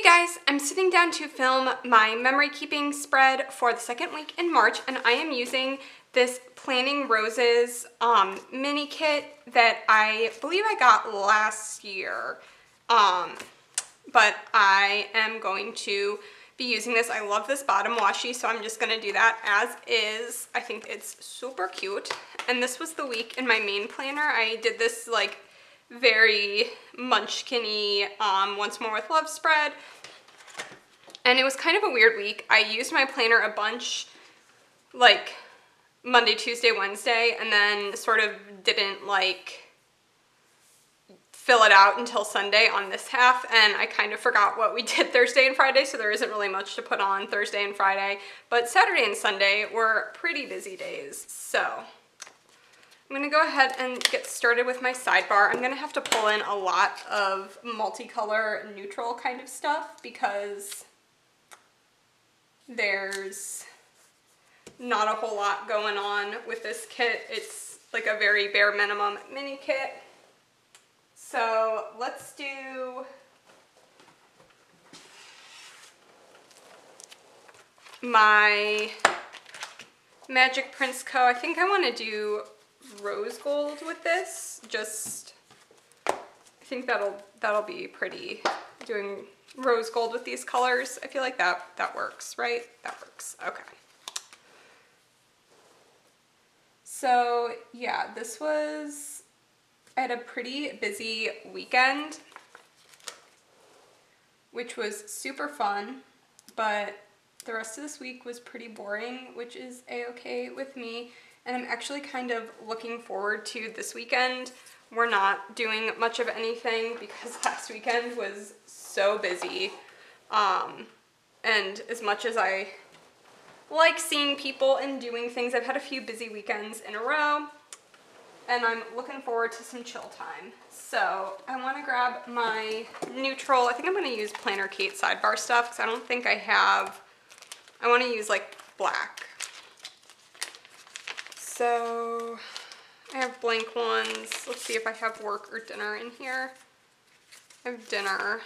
guys, I'm sitting down to film my memory keeping spread for the second week in March, and I am using this Planning Roses mini kit that I believe I got last year, but I am going to be using this. I love this bottom washi, so I'm just gonna do that as is. I think it's super cute, and this was the week in my main planner. I did this like very munchkin-y Once More with Love spread, and it was kind of a weird week. I used my planner a bunch like Monday, Tuesday, Wednesday, and then sort of didn't like fill it out until Sunday on this half, and I kind of forgot what we did Thursday and Friday, so there isn't really much to put on Thursday and Friday, but Saturday and Sunday were pretty busy days. So I'm gonna go ahead and get started with my sidebar. I'm gonna have to pull in a lot of multicolor neutral kind of stuff because there's not a whole lot going on with this kit. It's like a very bare minimum mini kit. So let's do my Magic Prince Co. I think I want to do rose gold with this. I think that'll be pretty, doing rose gold with these colors. I feel like that works, right? That works. Okay. So yeah, I had a pretty busy weekend, which was super fun, but the rest of this week was pretty boring, which is a-okay with me. And I'm actually kind of looking forward to this weekend. We're not doing much of anything because last weekend was so busy. And as much as I like seeing people and doing things, I've had a few busy weekends in a row, and I'm looking forward to some chill time. So I want to grab my neutral. I think I'm going to use Planner Kate sidebar stuff because I don't think I have. I want to use like black. So I have blank ones. Let's see if I have work or dinner in here. I have dinner.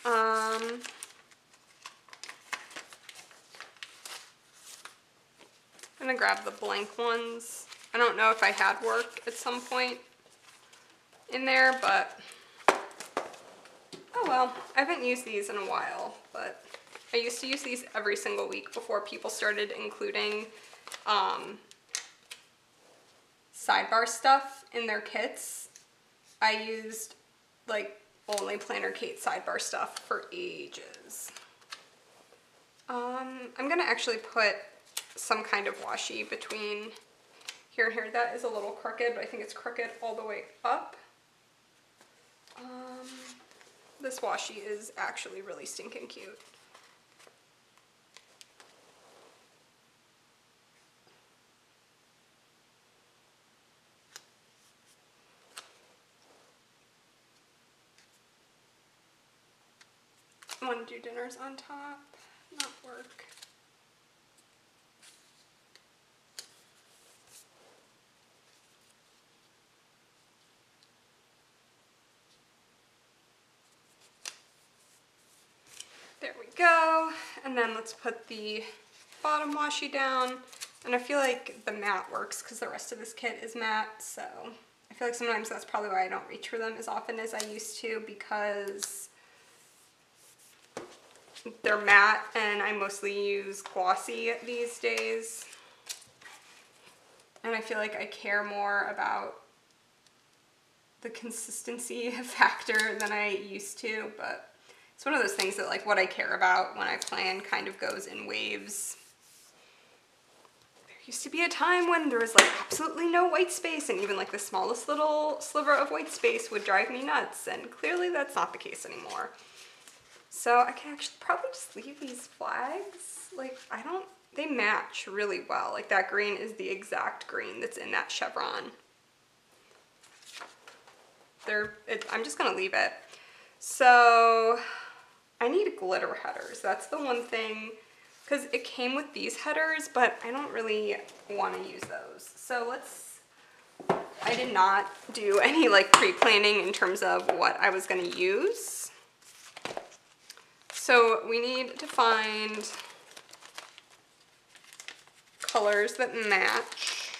I'm gonna grab the blank ones. I don't know if I had work at some point in there, but oh well. I haven't used these in a while, but I used to use these every single week before people started including sidebar stuff in their kits. I used like only Planner Kate sidebar stuff for ages. I'm gonna actually put some kind of washi between here and here. That is a little crooked, but I think it's crooked all the way up. This washi is actually really stinking cute. I want to do dinners on top, not work. There we go. And then let's put the bottom washi down. And I feel like the matte works because the rest of this kit is matte, so I feel like sometimes that's probably why I don't reach for them as often as I used to, because they're matte and I mostly use glossy these days. And I feel like I care more about the consistency factor than I used to, but it's one of those things that like what I care about when I plan kind of goes in waves. There used to be a time when there was like absolutely no white space, and even like the smallest little sliver of white space would drive me nuts, and clearly that's not the case anymore. So I can actually probably just leave these flags. Like they match really well. Like that green is the exact green that's in that chevron. I'm just gonna leave it. So I need glitter headers. That's the one thing, because it came with these headers, but I don't really want to use those. So let's I did not do any like pre-planning in terms of what I was gonna use. So we need to find colors that match.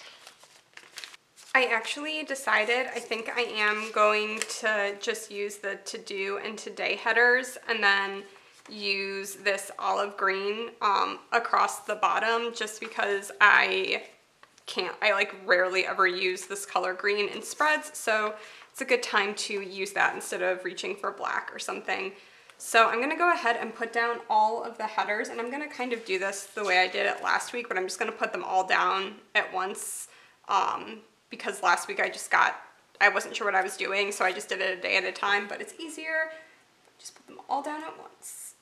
I actually decided, I think I am going to just use the to-do and today headers and then use this olive green across the bottom just because I like rarely ever use this color green in spreads, so it's a good time to use that instead of reaching for black or something. So I'm gonna go ahead and put down all of the headers, and I'm gonna kind of do this the way I did it last week, but I'm just gonna put them all down at once because last week I wasn't sure what I was doing, so I just did it a day at a time, but it's easier. Just put them all down at once.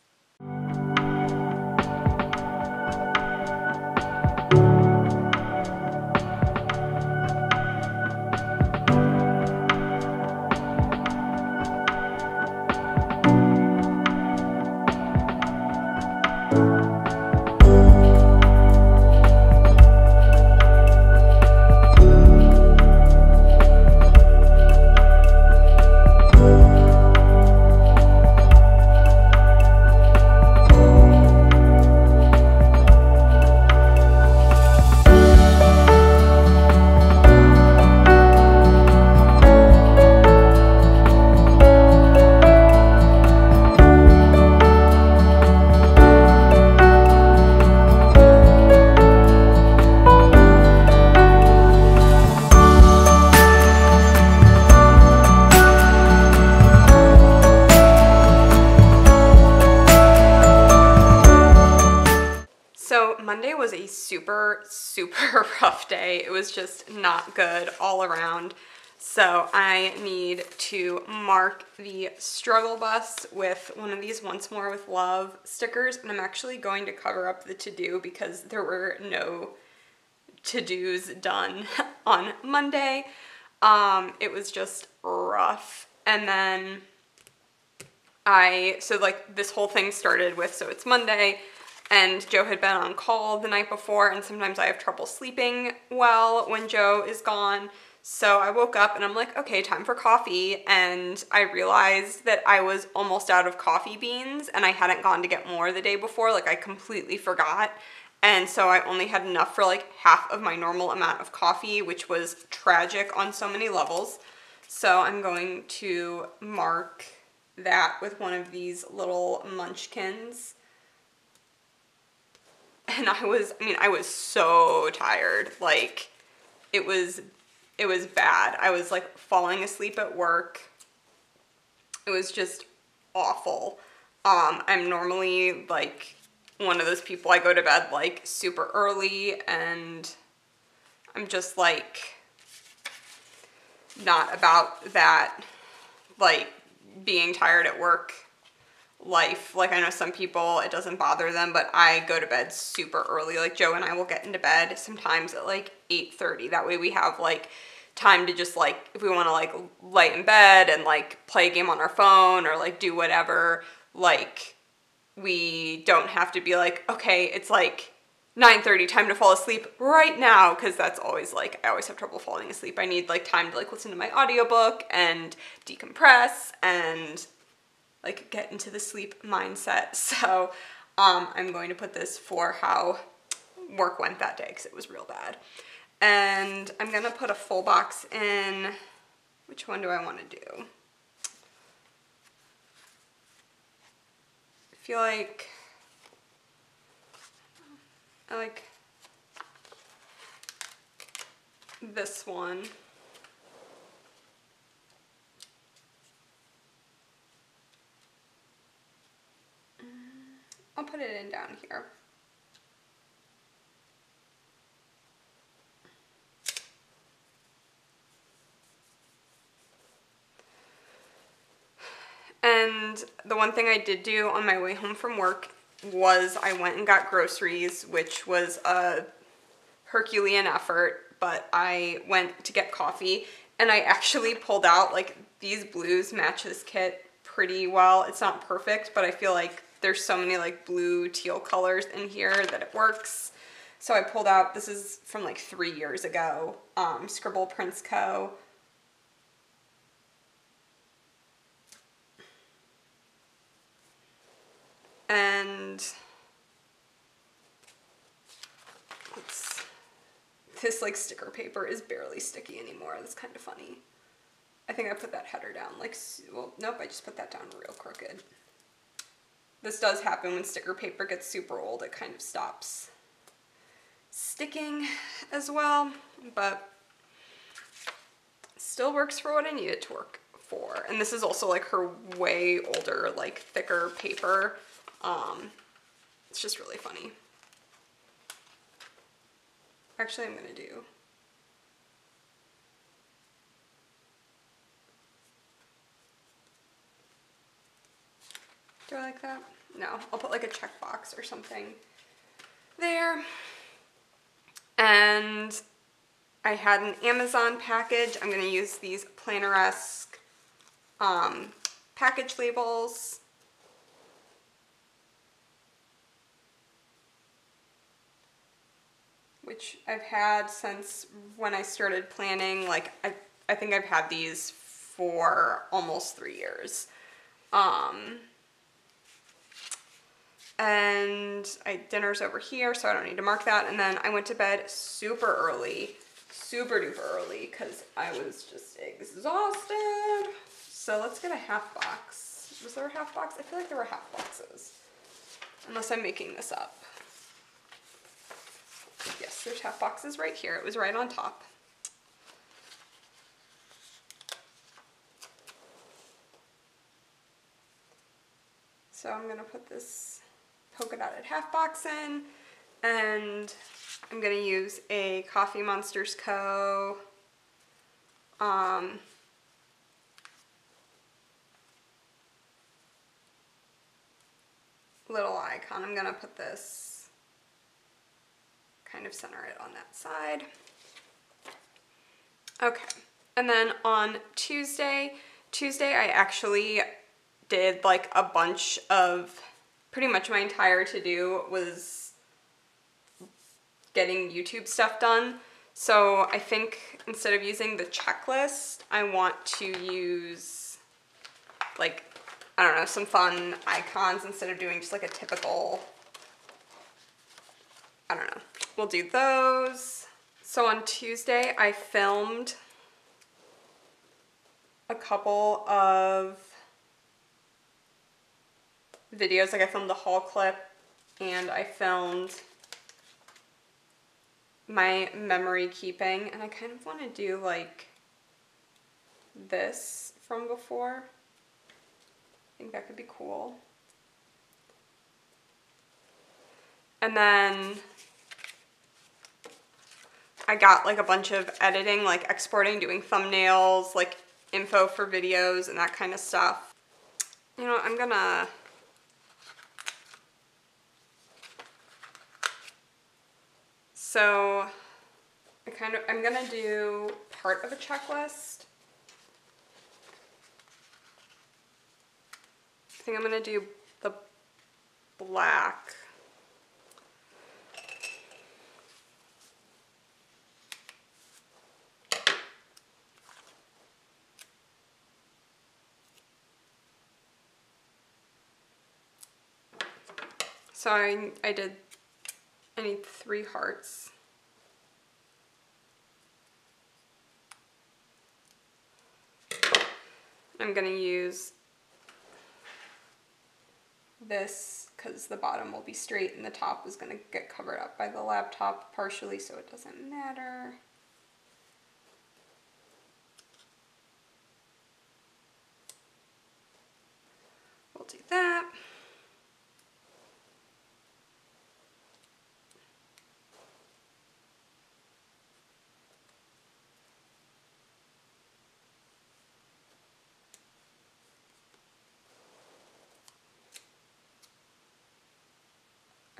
Monday was a super rough day. It was just not good all around. So I need to mark the struggle bus with one of these Once More with Love stickers, and I'm actually going to cover up the to-do because there were no to-dos done on Monday. It was just rough. And then so like this whole thing started with, so it's Monday, and Joe had been on call the night before, and sometimes I have trouble sleeping well when Joe is gone. So I woke up and I'm like, okay, time for coffee. And I realized that I was almost out of coffee beans and I hadn't gone to get more the day before. Like I completely forgot. And so I only had enough for like half of my normal amount of coffee, which was tragic on so many levels. So I'm going to mark that with one of these little munchkins. And I was so tired. Like it was bad. I was like falling asleep at work. It was just awful. I'm normally like one of those people, I go to bed like super early, and I'm just like not about that like being tired at work life. Like I know some people it doesn't bother them, but I go to bed super early. Like Joe and I will get into bed sometimes at like 8:30. That way we have like time to just like, if we want to like lay in bed and like play a game on our phone or like do whatever, like we don't have to be like, okay, it's like 9:30, time to fall asleep right now, because that's always like, I always have trouble falling asleep. I need like time to like listen to my audiobook and decompress and like get into the sleep mindset. So I'm going to put this for how work went that day because it was real bad. And I'm gonna put a full box in. Which one do I want to do? I feel like I like this one. I'll put it in down here. And the one thing I did do on my way home from work was I went and got groceries, which was a Herculean effort, but I went to get coffee, and I actually pulled out, like, these blues match this kit pretty well. It's not perfect, but I feel like there's so many like blue teal colors in here that it works. So I pulled out, this is from like 3 years ago, Scribble Prints Co. And this like sticker paper is barely sticky anymore. That's kind of funny. I think I put that header down like, well, nope, I just put that down real crooked. This does happen when sticker paper gets super old. It kind of stops sticking as well, but still works for what I need it to work for. And this is also like her way older, like thicker paper. It's just really funny. Actually, I'm gonna do I like that? No, I'll put like a checkbox or something there. And I had an Amazon package. I'm gonna use these planner-esque package labels. Which I've had since when I started planning. Like, I think I've had these for almost 3 years. And dinner's over here, so I don't need to mark that. And then I went to bed super early, super duper early, because I was just exhausted. So let's get a half box. Was there a half box? I feel like there were half boxes, unless I'm making this up. Yes, there's half boxes right here. It was right on top. So I'm gonna put this polka dotted half box in, and I'm gonna use a Coffee Monsters Co. Little icon. I'm gonna put this, kind of center it on that side. Okay, and then on Tuesday I actually did like a bunch of, pretty much my entire to-do was getting YouTube stuff done. So I think instead of using the checklist, I want to use like, I don't know, some fun icons instead of doing just like a typical, I don't know. We'll do those. So on Tuesday, I filmed a couple of videos. Like I filmed a haul clip and I filmed my memory keeping, and I kind of want to do like this from before. I think that could be cool. And then I got like a bunch of editing, like exporting, doing thumbnails, like info for videos and that kind of stuff. You know, I'm gonna so I'm gonna do part of a checklist. I think I'm gonna do the black. So I need 3 hearts. I'm gonna use this because the bottom will be straight and the top is gonna get covered up by the laptop partially, so it doesn't matter. We'll do that.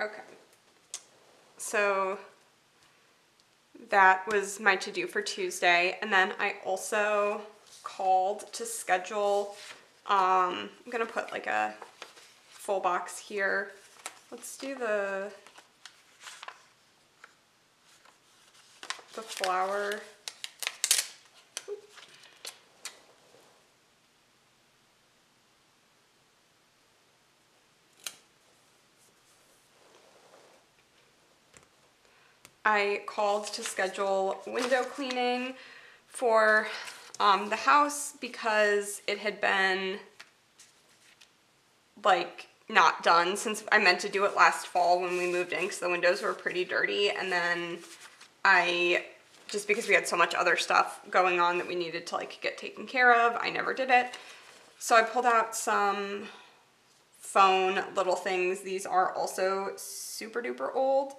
Okay, so that was my to-do for Tuesday, and then I also called to schedule, I'm gonna put like a full box here. Let's do the the flour. I called to schedule window cleaning for the house because it had been like not done since I meant to do it last fall when we moved in because the windows were pretty dirty, and then just because we had so much other stuff going on that we needed to like get taken care of, I never did it. So I pulled out some phone little things. These are also super duper old.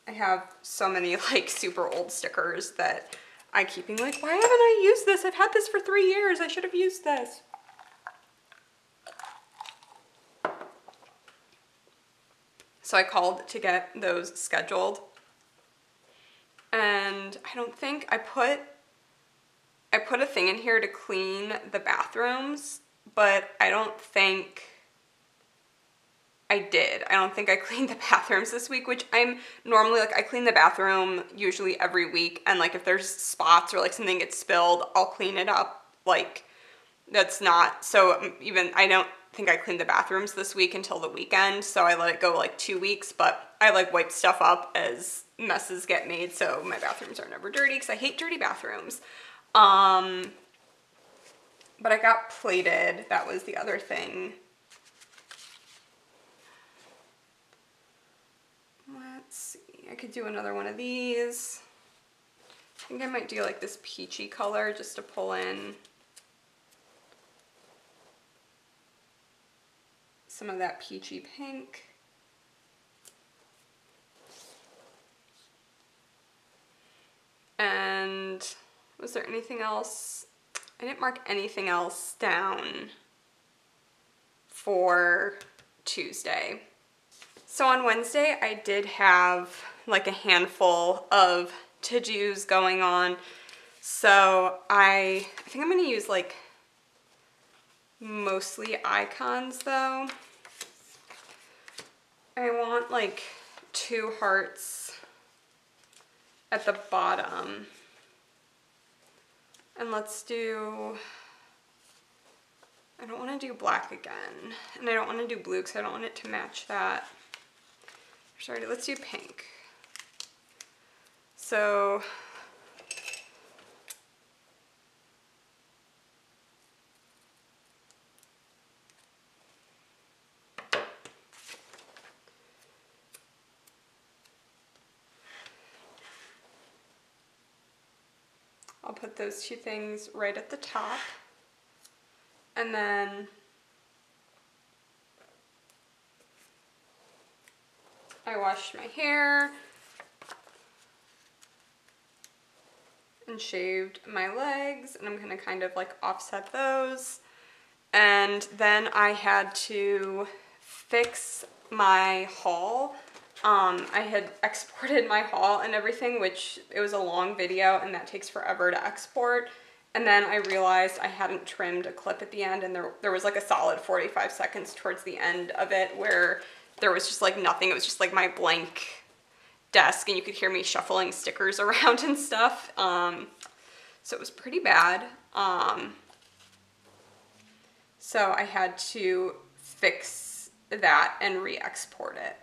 I have so many like super old stickers that I keep being like, why haven't I used this? I've had this for 3 years. I should have used this. So I called to get those scheduled. And I don't think I put a thing in here to clean the bathrooms, but I don't think I did. I don't think I cleaned the bathrooms this week, which I'm normally like, I clean the bathroom usually every week, and like if there's spots or like something gets spilled, I'll clean it up. Like that's not, so even I don't think I cleaned the bathrooms this week until the weekend, so I let it go like 2 weeks, but I like wipe stuff up as messes get made so my bathrooms are never dirty because I hate dirty bathrooms. But I got plated. That was the other thing. Let's see. I could do another one of these. I think I might do like this peachy color just to pull in some of that peachy pink. And was there anything else? I didn't mark anything else down for Tuesday. So on Wednesday, I did have like a handful of to-dos going on. So I think I'm gonna use like mostly icons though. I want like 2 hearts at the bottom. And let's do, I don't want to do black again. And I don't want to do blue because I don't want it to match that. Sorry, let's do pink. So I'll put those 2 things right at the top. And then I washed my hair and shaved my legs, and I'm gonna kind of like offset those. And then I had to fix my haul. I had exported my haul and everything, which it was a long video and that takes forever to export. And then I realized I hadn't trimmed a clip at the end, and there was like a solid 45 seconds towards the end of it where there was just like nothing. It was just like my blank desk, and you could hear me shuffling stickers around and stuff. So it was pretty bad. So I had to fix that and re-export it.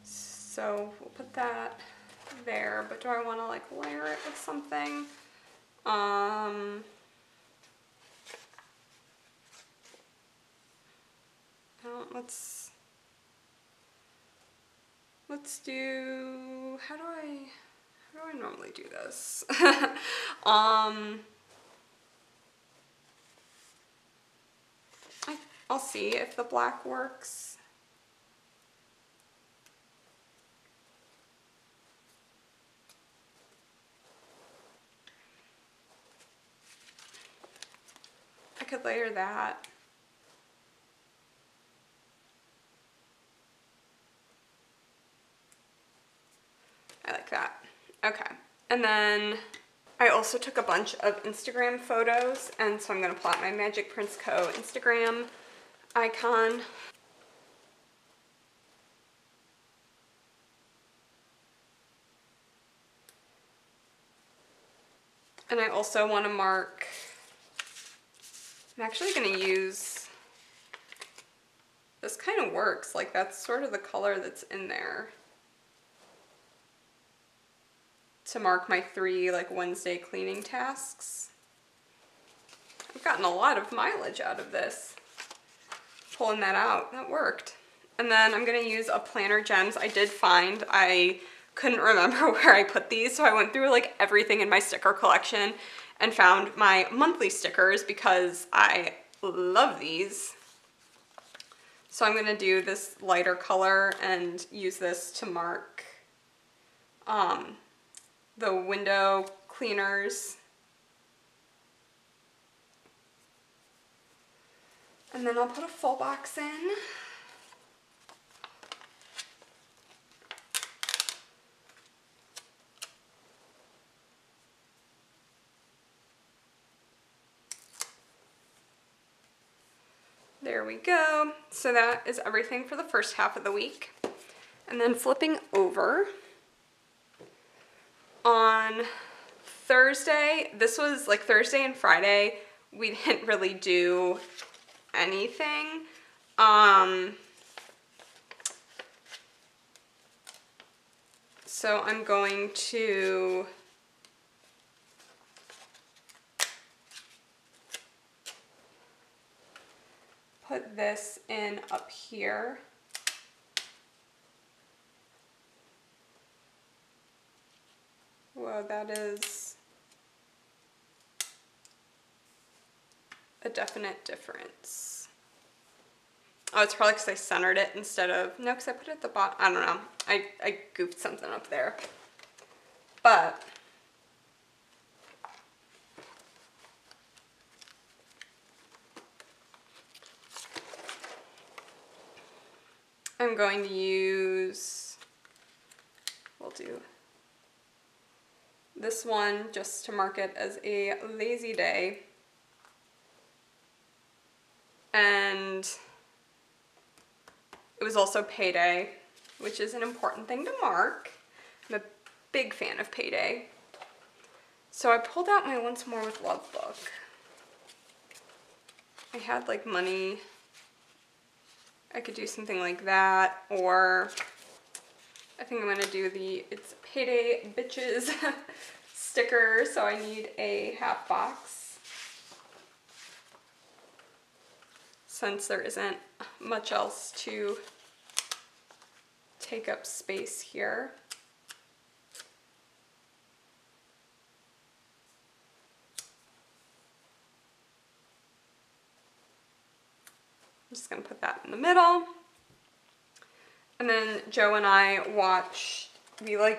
So we'll put that there, but do I want to like layer it with something? Let's do, how do I normally do this? I'll see if the black works. I could layer that. I like that. Okay. And then I also took a bunch of Instagram photos, and so I'm going to plot my Magic Prince Co. Instagram icon. And I also want to mark, I'm actually going to use, this kind of works, like that's sort of the color that's in there, to mark my 3 like Wednesday cleaning tasks. I've gotten a lot of mileage out of this. Pulling that out, that worked. And then I'm gonna use a Planner Gems. I did find, I couldn't remember where I put these, so I went through like everything in my sticker collection and found my monthly stickers because I love these. So I'm gonna do this lighter color and use this to mark the window cleaners. And then I'll put a full box in. There we go. So that is everything for the first half of the week. And then flipping over, on Thursday, this was like Thursday and Friday, we didn't really do anything. So I'm going to put this in up here. Whoa, that is a definite difference. Oh, it's probably because I centered it instead of, no, because I put it at the bottom. I don't know. I goofed something up there. But I'm going to use, we'll do this one just to mark it as a lazy day. And it was also payday, which is an important thing to mark. I'm a big fan of payday. So I pulled out my Once More with Love book. I had like money. I could do something like that, or I think I'm gonna do the It's Payday Bitches sticker, so I need a half box. Since there isn't much else to take up space here. I'm just gonna put that in the middle. And then Joe and I watched, Joe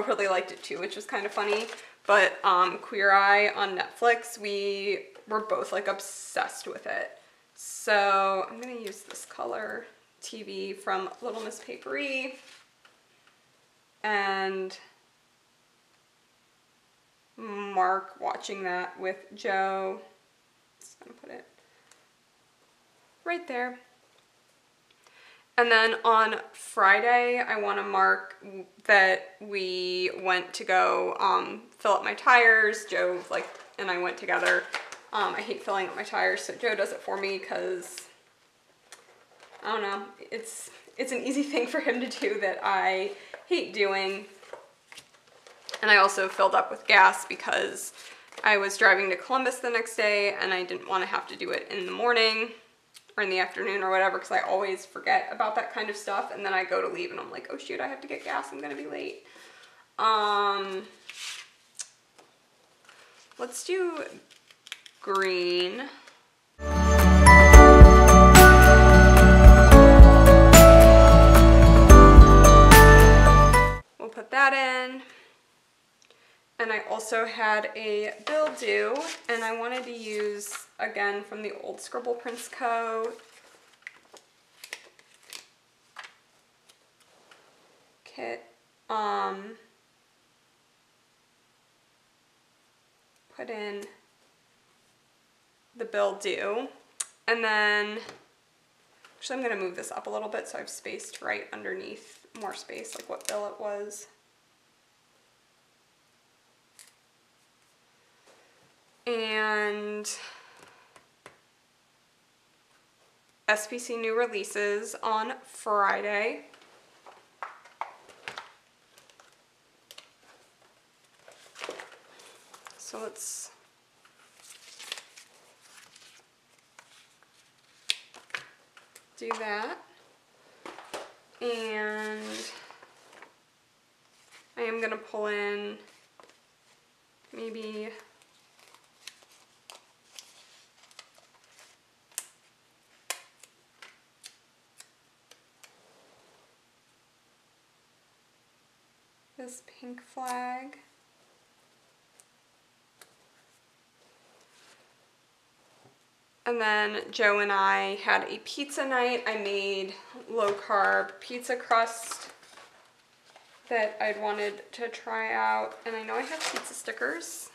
really liked it too, which was kind of funny, but Queer Eye on Netflix, we were both like obsessed with it. So I'm gonna use this color TV from Little Miss Papery and mark watching that with Joe. Just gonna put it right there. And then on Friday, I want to mark that we went to go fill up my tires. Joe and I went together. I hate filling up my tires, so Joe does it for me because, I don't know, it's an easy thing for him to do that I hate doing. And I also filled up with gas because I was driving to Columbus the next day and I didn't want to have to do it in the morning or in the afternoon or whatever, because I always forget about that kind of stuff, and then I go to leave and I'm like, oh shoot, I have to get gas, I'm gonna be late. Let's do green. We'll put that in. And I also had a bill due, and I wanted to use, again, from the old Scribble Prints Co. kit, put in the bill due, and then, actually I'm going to move this up a little bit so I've spaced right underneath, more space, like what bill it was. And SPC new releases on Friday. So let's do that. And I am gonna pull in maybe this pink flag. And then Joe and I had a pizza night. I made low carb pizza crust that I'd wanted to try out. And I know I have pizza stickers.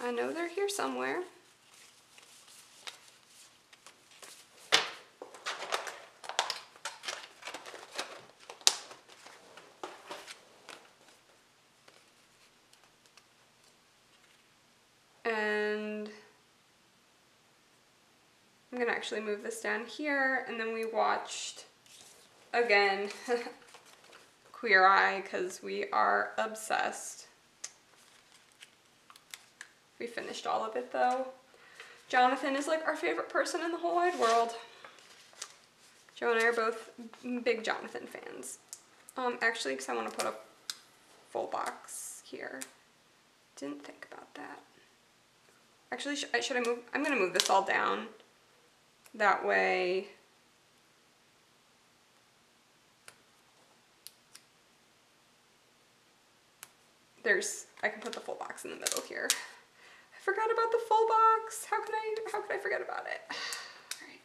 I know they're here somewhere. And I'm gonna actually move this down here, and then we watched, again, Queer Eye, because we are obsessed. We finished all of it though. Jonathan is like our favorite person in the whole wide world. Joe and I are both big Jonathan fans. Actually, because I want to put a full box here. Didn't think about that. Actually, should I move? I'm gonna move this all down. That way, I can put the full box in the middle here. I forgot about the full box. How could I forget about it? All right.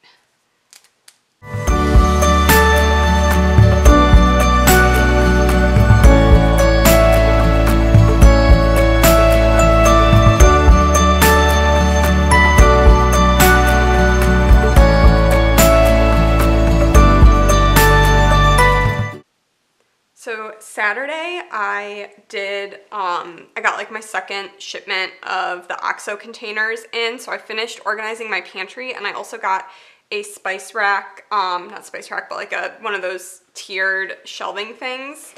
So Saturday I did, I got like my second shipment of the XOXO containers in, so I finished organizing my pantry, and I also got a spice rack, not spice rack, but like one of those tiered shelving things.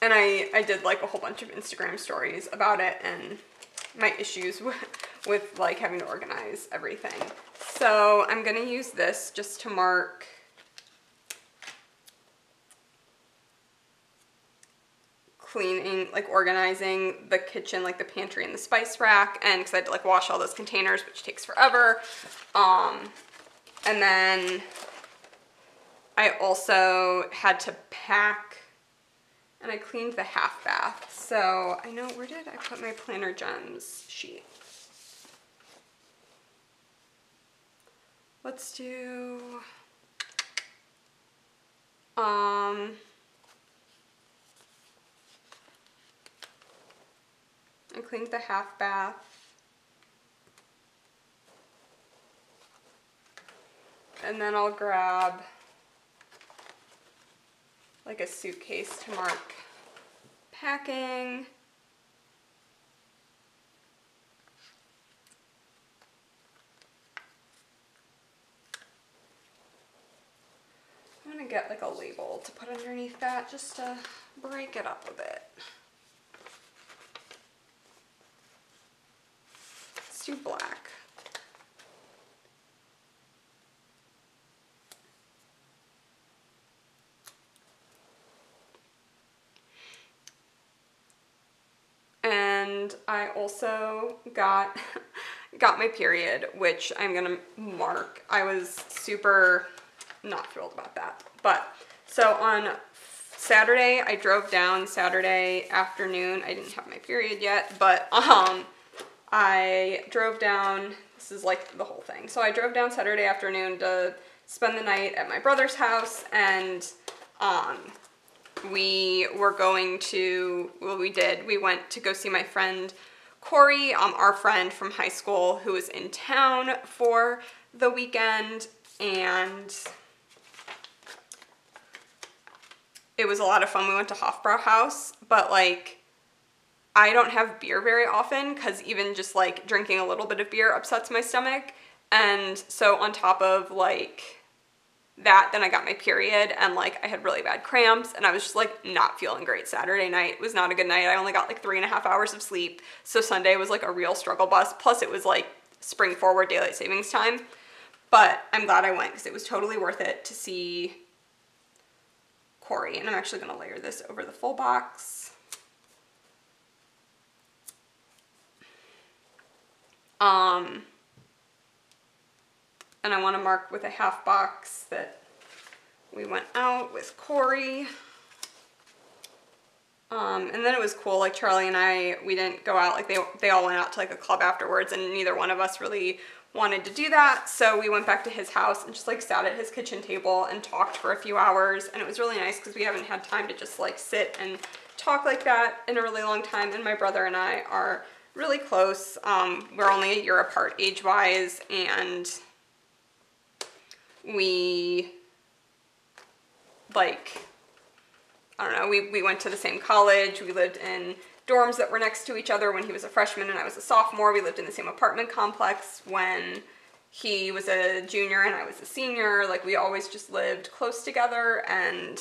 And I did like a whole bunch of Instagram stories about it and my issues with like having to organize everything. So I'm gonna use this just to mark cleaning, like organizing the kitchen, like the pantry and the spice rack, and because I had to like wash all those containers, which takes forever. And then I also had to pack, and I cleaned the half bath. So I know, where did I put my Planner Gems sheet? Let's do, I cleaned the half bath. And then I'll grab like a suitcase to mark packing. I'm gonna get like a label to put underneath that just to break it up a bit. Let's do black. And I also got my period, which I'm gonna mark. I was super not thrilled about that. But so on Saturday, I drove down Saturday afternoon. I didn't have my period yet, but I drove down, this is like the whole thing. So I drove down Saturday afternoon to spend the night at my brother's house, and we were going to, well, we went to go see my friend Corey, our friend from high school who was in town for the weekend, and it was a lot of fun. We went to Hofbrauhaus, but like, I don't have beer very often because even just like drinking a little bit of beer upsets my stomach. And so on top of like that, then I got my period and like I had really bad cramps and I was just like not feeling great. Saturday night was not a good night. I only got like 3.5 hours of sleep. So Sunday was like a real struggle bus. Plus it was like spring forward daylight savings time. But I'm glad I went because it was totally worth it to see Corey. And I'm actually going to layer this over the full box. And I want to mark with a half box that we went out with Corey. And then it was cool, like Charlie and I, we didn't go out, like they all went out to like a club afterwards and neither one of us really wanted to do that. So we went back to his house and just like sat at his kitchen table and talked for a few hours. And it was really nice because we haven't had time to just like sit and talk like that in a really long time. And my brother and I are really close. We're only a year apart age-wise, and we like, I don't know, we went to the same college. We lived in dorms that were next to each other when he was a freshman and I was a sophomore. We lived in the same apartment complex when he was a junior and I was a senior. Like we always just lived close together and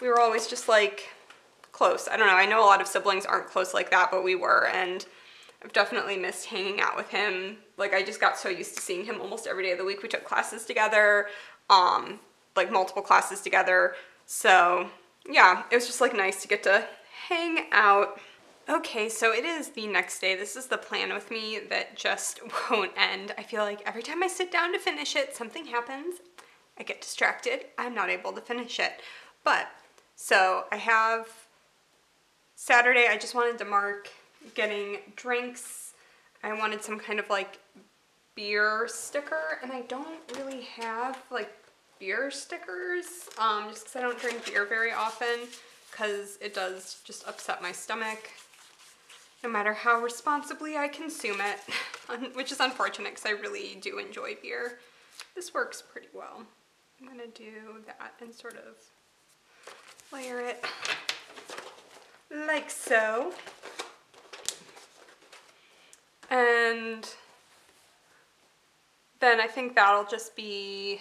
we were always just like close. I don't know, I know a lot of siblings aren't close like that, but we were, and I've definitely missed hanging out with him. Like I just got so used to seeing him almost every day of the week. We took classes together, like multiple classes together. So yeah, it was just like nice to get to hang out. Okay, so it is the next day. This is the plan with me that just won't end. I feel like every time I sit down to finish it, something happens. I get distracted. I'm not able to finish it. But, so I have Saturday, I just wanted to mark getting drinks. I wanted some kind of like beer sticker, and I don't really have like beer stickers, just because I don't drink beer very often, because it does just upset my stomach, no matter how responsibly I consume it, which is unfortunate because I really do enjoy beer. This works pretty well. I'm gonna do that and sort of layer it like so. And then I think that'll just be,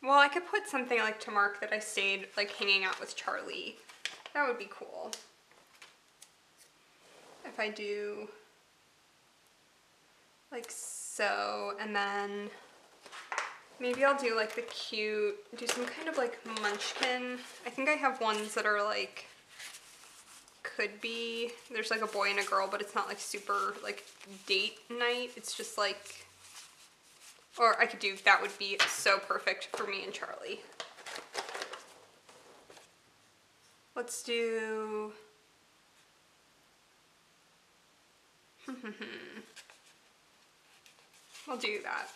well, I could put something like to mark that I stayed like hanging out with Charlie. That would be cool. If I do like so, and then maybe I'll do like the cute, do some kind of like munchkin. I think I have ones that are like, could be, there's like a boy and a girl, but it's not like super like date night. It's just like, or I could do, that would be so perfect for me and Charlie. Let's do, we'll do that.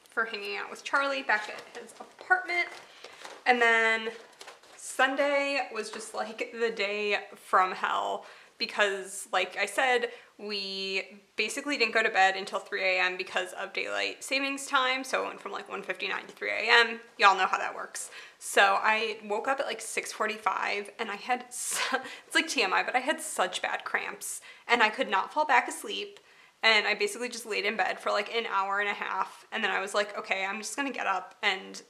For hanging out with Charlie back at his apartment. And then Sunday was just like the day from hell because, like I said, we basically didn't go to bed until 3 a.m. because of daylight savings time. So it went from like 1:59 to 3 a.m. Y'all know how that works. So I woke up at like 6:45 and I had, it's like TMI, but I had such bad cramps and I could not fall back asleep. And I basically just laid in bed for like an hour and a half. And then I was like, okay, I'm just gonna get up and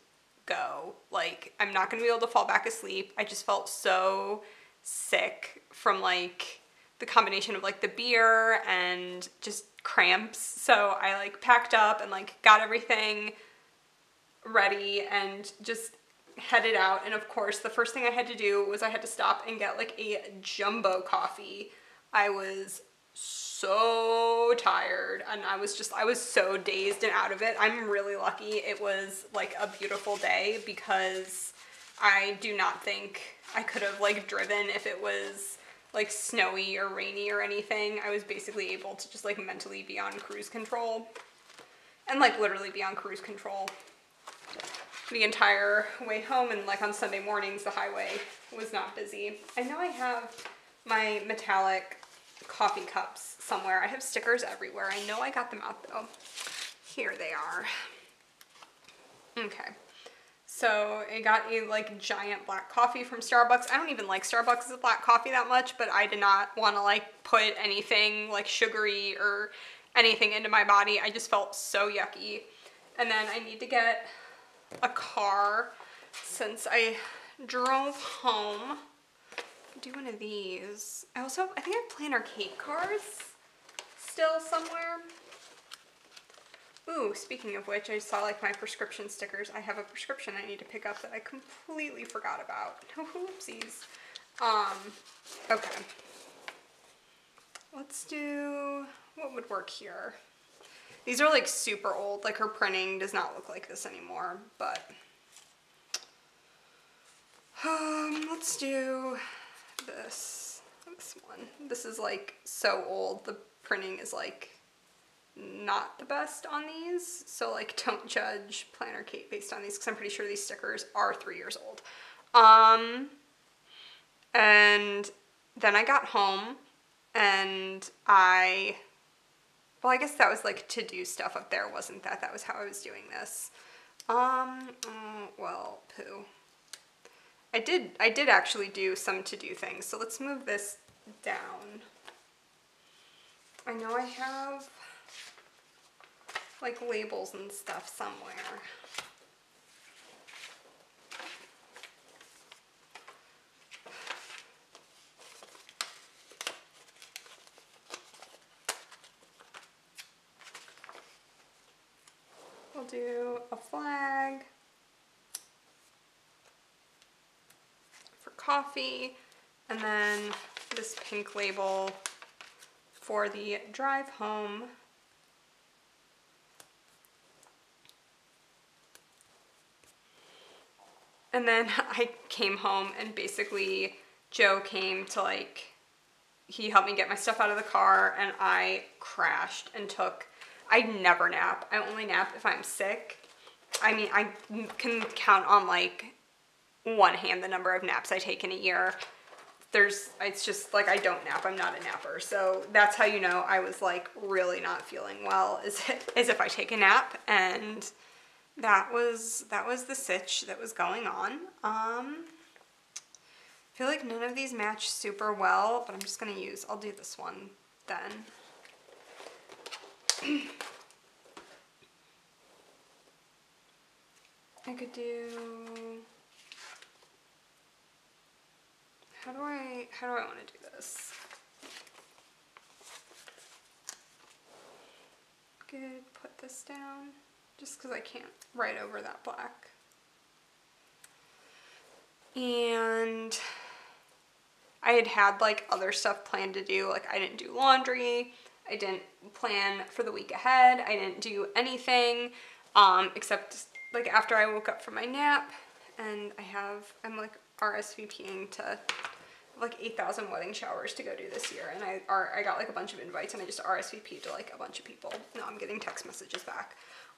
go. Like, I'm not gonna be able to fall back asleep. I just felt so sick from like the combination of like the beer and just cramps. So I like packed up and like got everything ready and just headed out. And of course, the first thing I had to do was I had to stop and get like a jumbo coffee. I was so tired and I was so dazed and out of it. I'm really lucky it was like a beautiful day because I do not think I could have like driven if it was like snowy or rainy or anything. I was basically able to just like mentally be on cruise control and like literally be on cruise control the entire way home. And like on Sunday mornings the highway was not busy. I know I have my metallic coffee cups somewhere. I have stickers everywhere. I know I got them out though. Here they are. Okay. So I got a like giant black coffee from Starbucks. I don't even like Starbucks' black coffee that much, but I did not want to like put anything like sugary or anything into my body. I just felt so yucky. And then I need to get a car since I drove home. Do one of these. I think I have planner cake cards still somewhere. Ooh, speaking of which, I saw like my prescription stickers. I have a prescription I need to pick up that I completely forgot about. Oopsies. Okay. Let's do, what would work here? These are like super old, like her printing does not look like this anymore, but let's do this one. This is like so old, the printing is like not the best on these, so like don't judge Planner Kate based on these because I'm pretty sure these stickers are 3 years old. And then I got home and well, I guess that was like to do stuff up there, wasn't that? That was how I was doing this. Well, poo. I did actually do some to do things, so let's move this down. I know I have like labels and stuff somewhere. We'll do a flag for coffee, and then this pink label for the drive home. And then I came home and basically Joe came to like, he helped me get my stuff out of the car and I crashed and I never nap. I only nap if I'm sick. I mean, I can count on like one hand the number of naps I take in a year. It's just like I don't nap. I'm not a napper. So that's how you know I was like really not feeling well is if I take a nap, and that was the sitch that was going on. I feel like none of these match super well, but I'm just gonna I'll do this one then. I could do, how do I want to do this? Good, put this down, just because I can't write over that black. And I had like other stuff planned to do, like I didn't do laundry, I didn't plan for the week ahead, I didn't do anything, except like after I woke up from my nap, and I'm like RSVPing to like 8,000 wedding showers to go do this year, and I got like a bunch of invites and I just RSVP'd to like a bunch of people. Now I'm getting text messages back.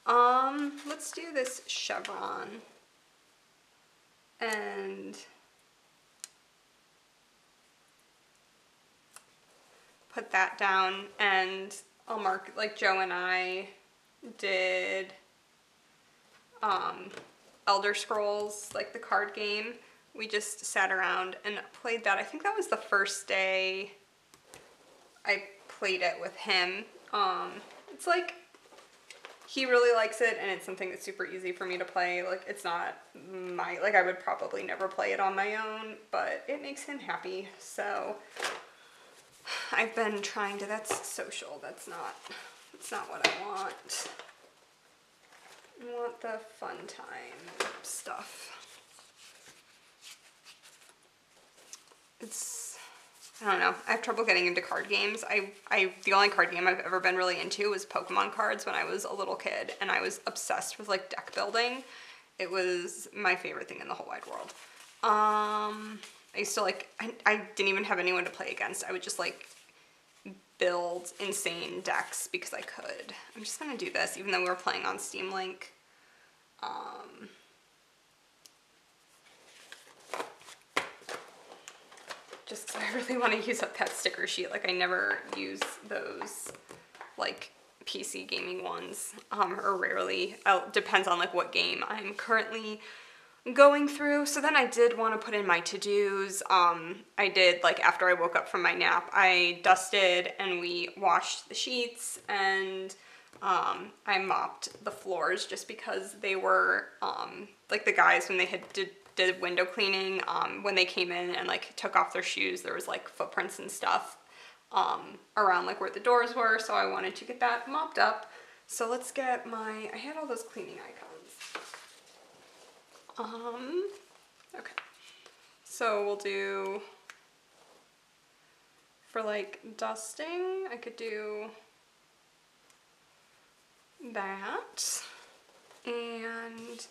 Let's do this chevron and put that down, and I'll mark like Joe and I did Elder Scrolls, like the card game. We just sat around and played that. I think that was the first day I played it with him. It's like, he really likes it, and it's something that's super easy for me to play. Like, it's not like I would probably never play it on my own, but it makes him happy. So I've been trying to, that's social. That's not what I want. I want the fun time stuff. I don't know, I have trouble getting into card games. The only card game I've ever been really into was Pokemon cards when I was a little kid, and I was obsessed with like deck building. It was my favorite thing in the whole wide world. I used to like, I didn't even have anyone to play against. I would just like build insane decks because I could. I'm just gonna do this even though we were playing on Steam Link. Just because I really want to use up that sticker sheet. Like I never use those like PC gaming ones, or rarely. Depends on like what game I'm currently going through. So then I did want to put in my to-dos. I did, like, after I woke up from my nap, I dusted and we washed the sheets, and I mopped the floors just because they were, like, the guys, when they had did window cleaning, when they came in and, like, took off their shoes, there was, like, footprints and stuff around, like, where the doors were, so I wanted to get that mopped up. So let's get I had all those cleaning icons. Okay, so we'll do, for, like, dusting, I could do that, and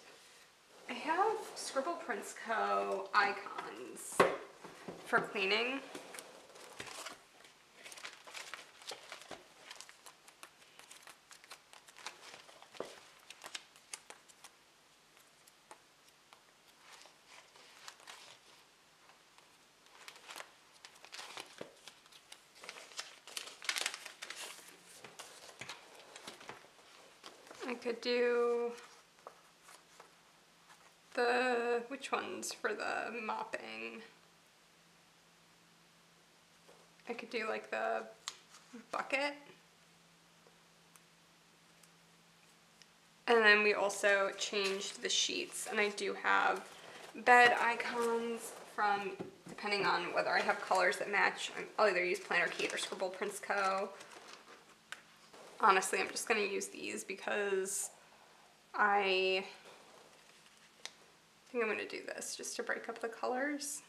I have Scribble Prints Co. icons for cleaning. I could do which ones for the mopping? I could do, like, the bucket. And then we also changed the sheets, and I do have bed icons from, depending on whether I have colors that match, I'll either use Planner Kate or Scribble Prints Co. Honestly, I'm just going to use these because I think I'm going to do this just to break up the colors.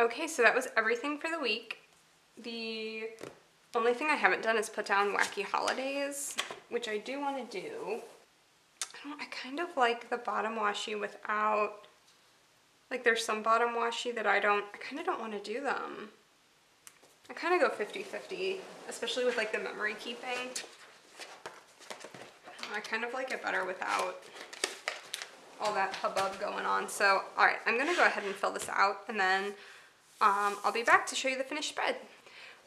Okay, so that was everything for the week. The only thing I haven't done is put down Wacky Holidays, which I do want to do. I kind of like the bottom washi without, like, there's some bottom washi that I kind of don't want to do them. I kind of go 50-50, especially with, like, the memory keeping. I kind of like it better without all that hubbub going on. So, all right, I'm gonna go ahead and fill this out, and then I'll be back to show you the finished spread.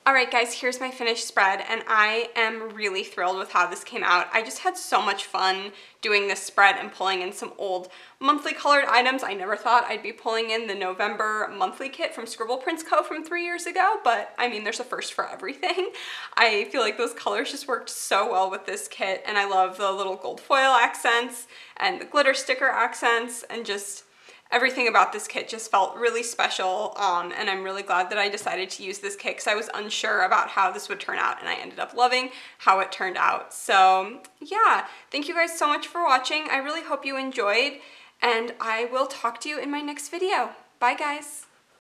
All right, guys, here's my finished spread, and I am really thrilled with how this came out. I just had so much fun doing this spread and pulling in some old monthly colored items. I never thought I'd be pulling in the November monthly kit from Scribble Prints Co. from 3 years ago, but I mean, there's a first for everything. I feel like those colors just worked so well with this kit, and I love the little gold foil accents and the glitter sticker accents, and just everything about this kit just felt really special, and I'm really glad that I decided to use this kit because I was unsure about how this would turn out, and I ended up loving how it turned out. So yeah, thank you guys so much for watching. I really hope you enjoyed, and I will talk to you in my next video. Bye, guys.